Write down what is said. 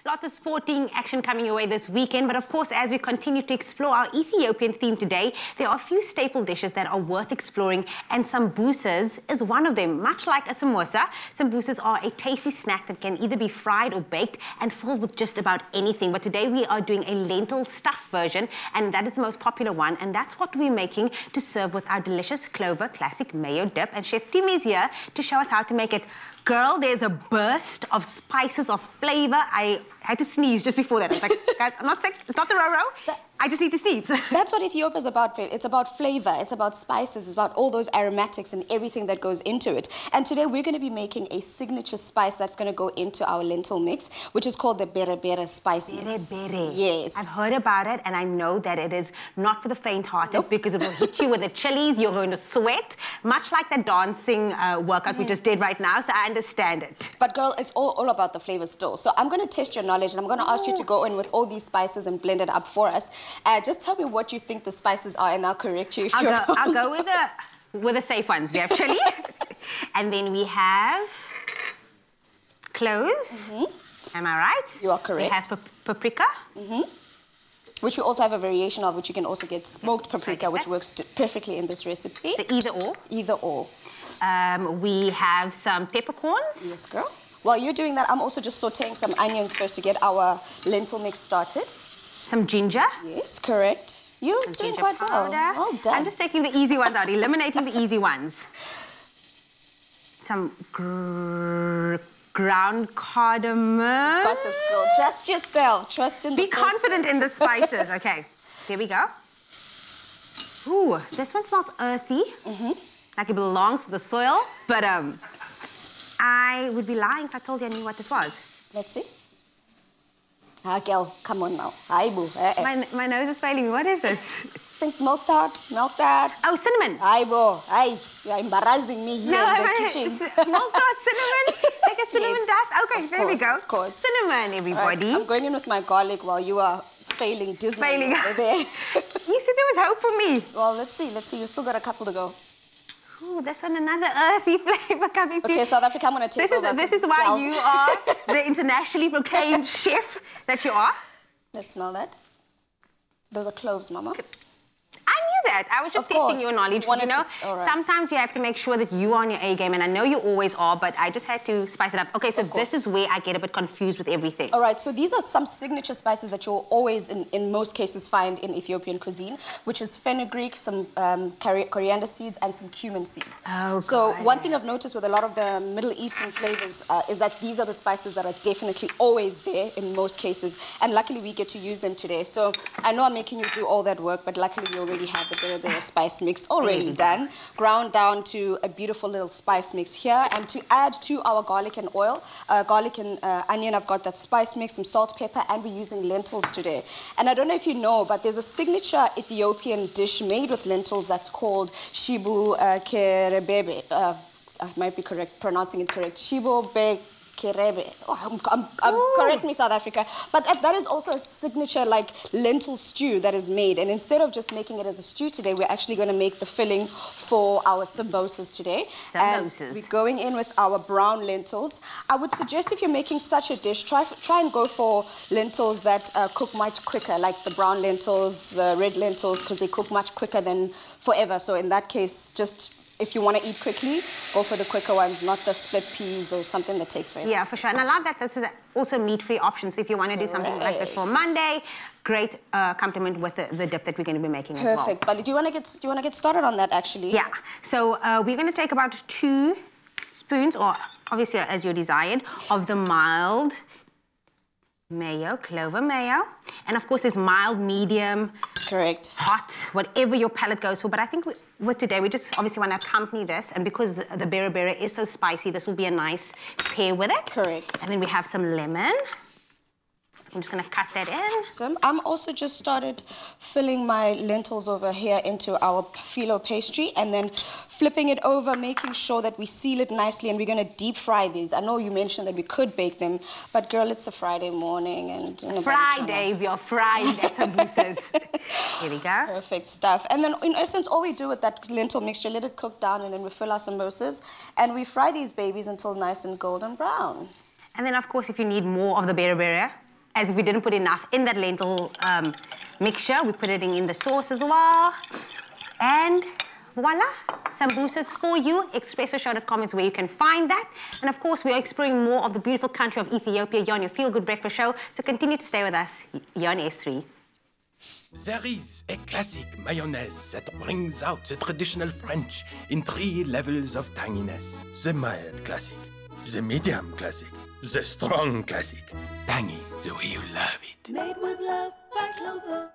Lots of sporting action coming your way this weekend. But of course, as we continue to explore our Ethiopian theme today, there are a few staple dishes that are worth exploring, and Sambusas is one of them. Much like a samosa, Sambusas are a tasty snack that can either be fried or baked and filled with just about anything. But today we are doing a lentil stuffed version, and that is the most popular one, and that's what we're making to serve with our delicious Clover Classic Mayo dip. And Chef Tim is here to show us how to make it. Girl, there's a burst of spices, of flavor. I had to sneeze just before that. I was like, guys, I'm not sick. It's not the Roro. I just need to sneeze. That's what Ethiopia is about, Phil. It's about flavor. It's about spices. It's about all those aromatics and everything that goes into it. And today we're going to be making a signature spice that's going to go into our lentil mix, which is called the bere bere spice mix. Bere bere. Yes. I've heard about it, and I know that it is not for the faint-hearted because it will hit you with the chilies. You're going to sweat, much like that dancing workout we just did right now. So I understand it. But girl, it's all about the flavor still. So I'm going to test your knowledge, and I'm going to ask you to go in with all these spices and blend it up for us. Just tell me what you think the spices are, and I'll correct you if you're wrong. I'll go with the safe ones. We have chili, and then we have cloves. Am I right? You are correct. We have paprika. Which we also have a variation of, which you can also get smoked paprika, which works perfectly in this recipe. So either or. Either or. We have some peppercorns. Yes, girl. While you're doing that, I'm also just sauteing some onions first to get our lentil mix started. Some ginger. Yes, correct. You're doing quite well. Well done. I'm just taking the easy ones out, eliminating the easy ones. Some ground cardamom. Got this, girl. Trust yourself. Trust in the Be confident in the spices. Okay, here we go. Ooh, this one smells earthy. Like it belongs to the soil, but I would be lying if I told you I knew what this was. Let's see. Ah, girl, come on now. Hi, boo. My nose is failing me. What is this? Think milk tart. Oh, cinnamon. Hi, boo. Hi. You're embarrassing me here in the kitchen. Milk tart, cinnamon, like a cinnamon dust. Okay, there we go. Of course. Cinnamon, everybody. Right, I'm going in with my garlic while you are failing dismally there. You said there was hope for me. Well, let's see. Let's see. You've still got a couple to go. Ooh, this one, another earthy flavor coming through. Okay, South Africa, I'm going to take over. This is why you are the internationally proclaimed chef that you are. Let's smell that. Those are cloves, Mama. I knew that. I was just testing your knowledge because, you know, sometimes you have to make sure that you are on your A game, and I know you always are, but I just had to spice it up. Okay, so this is where I get a bit confused with everything. All right, so these are some signature spices that you'll always, in most cases, find in Ethiopian cuisine, which is fenugreek, some coriander seeds, and some cumin seeds. Oh, so one thing I've noticed with a lot of the Middle Eastern flavors is that these are the spices that are definitely always there in most cases, and luckily we get to use them today. So I know I'm making you do all that work, but luckily we already have the bere bere spice mix already done, ground down to a beautiful little spice mix here. And to add to our garlic and oil, garlic and onion, I've got that spice mix, some salt, pepper, and we're using lentils today. And I don't know if you know, but there's a signature Ethiopian dish made with lentils that's called shibu kerebebe. I might be pronouncing it correct. Shibu be kerebe. Oh, correct me, South Africa. But that is also a signature, like, lentil stew that is made. And instead of just making it as a stew today, we're actually going to make the filling for our sambusas today. Sambusas. And we're going in with our brown lentils. I would suggest if you're making such a dish, try and go for lentils that cook much quicker, like the brown lentils, the red lentils, because they cook much quicker than forever. So in that case, just if you want to eat quickly, go for the quicker ones, not the split peas or something that takes forever. Yeah, for sure. And I love that this is also meat-free option. So if you want to do something like this for Monday, great accompaniment with the dip that we're going to be making as well. Perfect. But do you want to get started on that, actually? Yeah. So we're going to take about 2 spoons, or obviously as you're desired, of the mild mayo, Clover mayo. And of course there's mild, medium, correct, hot, whatever your palate goes for. But I think with today, we just obviously want to accompany this. And because the bere bere is so spicy, this will be a nice pair with it. Correct. And then we have some lemon. I'm just going to cut that in. I'm also just started filling my lentils over here into our phyllo pastry and then flipping it over, making sure that we seal it nicely, and we're going to deep fry these. I know you mentioned that we could bake them, but girl, it's a Friday morning and... Friday, we are fried at Sambusas. Here we go. Perfect stuff. And then in essence, all we do with that lentil mixture, let it cook down, and then we fill our samosas and we fry these babies until nice and golden brown. And then, of course, if you need more of the bere bere, as if we didn't put enough in that lentil mixture. We put it in the sauce as well. And voila, Sambusas for you. ExpressoShow.com is where you can find that. And of course, we are exploring more of the beautiful country of Ethiopia here on your Feel Good Breakfast Show. So continue to stay with us here on S3. There is a classic mayonnaise that brings out the traditional French in 3 levels of tanginess. The mild classic, the medium classic, the strong classic. Tangy the way you love it. Made with love by Clover.